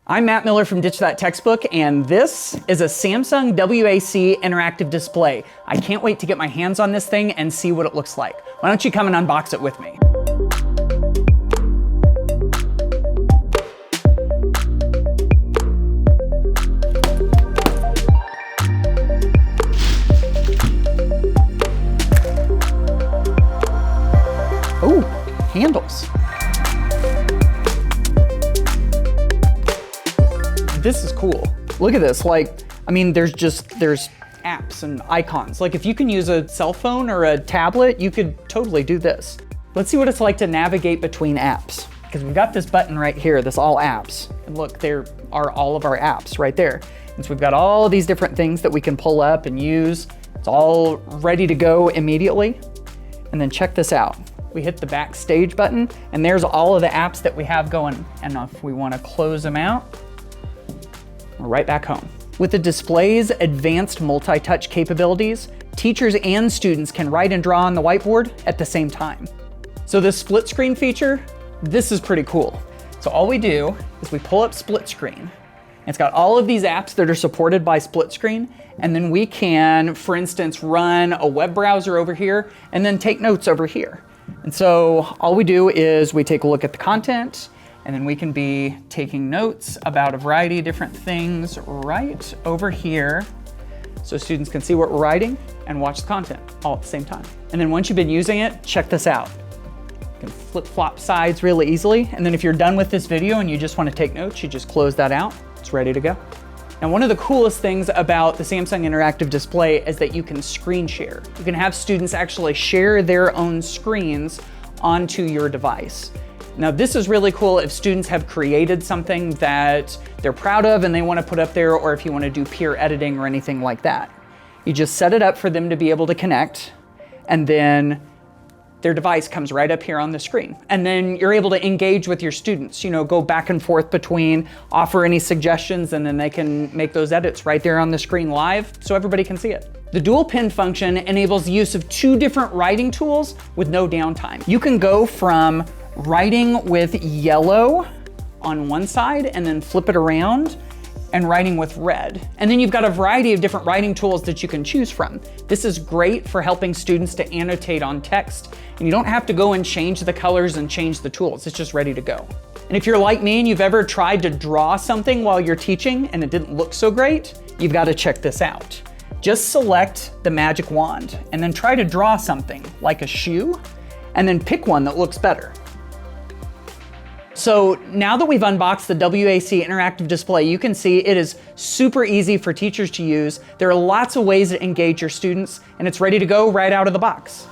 I'm Matt Miller from Ditch That Textbook, and this is a Samsung WAC interactive display. I can't wait to get my hands on this thing and see what it looks like. Why don't you come and unbox it with me? Oh, handles. This is cool. Look at this, there's apps and icons. Like if you can use a cell phone or a tablet, you could totally do this. Let's see what it's like to navigate between apps. Because we've got this button right here, this all apps. And look, there are all of our apps right there. And so we've got all these different things that we can pull up and use. It's all ready to go immediately. And then check this out. We hit the backstage button and there's all of the apps that we have going. And if we want to close them out, we're right back home. With the display's advanced multi-touch capabilities, teachers and students can write and draw on the whiteboard at the same time. So this split screen feature, this is pretty cool. So all we do is we pull up split screen. It's got all of these apps that are supported by split screen, and then we can, for instance, run a web browser over here and then take notes over here. And so all we do is we take a look at the content, and then we can be taking notes about a variety of different things right over here so students can see what we're writing and watch the content all at the same time. And then once you've been using it, check this out. You can flip-flop sides really easily. And then if you're done with this video and you just want to take notes, you just close that out. It's ready to go. Now, one of the coolest things about the Samsung Interactive Display is that you can screen share. You can have students actually share their own screens onto your device. Now this is really cool if students have created something that they're proud of and they want to put up there, or if you want to do peer editing or anything like that. You just set it up for them to be able to connect, and then their device comes right up here on the screen. And then you're able to engage with your students, go back and forth between, offer any suggestions, and then they can make those edits right there on the screen live so everybody can see it. The dual pen function enables the use of two different writing tools with no downtime. You can go from writing with yellow on one side and then flip it around and writing with red. And then you've got a variety of different writing tools that you can choose from. This is great for helping students to annotate on text, and you don't have to go and change the colors and change the tools. It's just ready to go. And if you're like me and you've ever tried to draw something while you're teaching and it didn't look so great, you've got to check this out. Just select the magic wand and then try to draw something like a shoe, and then pick one that looks better. So now that we've unboxed the WAC interactive display, you can see it is super easy for teachers to use. There are lots of ways to engage your students, and it's ready to go right out of the box.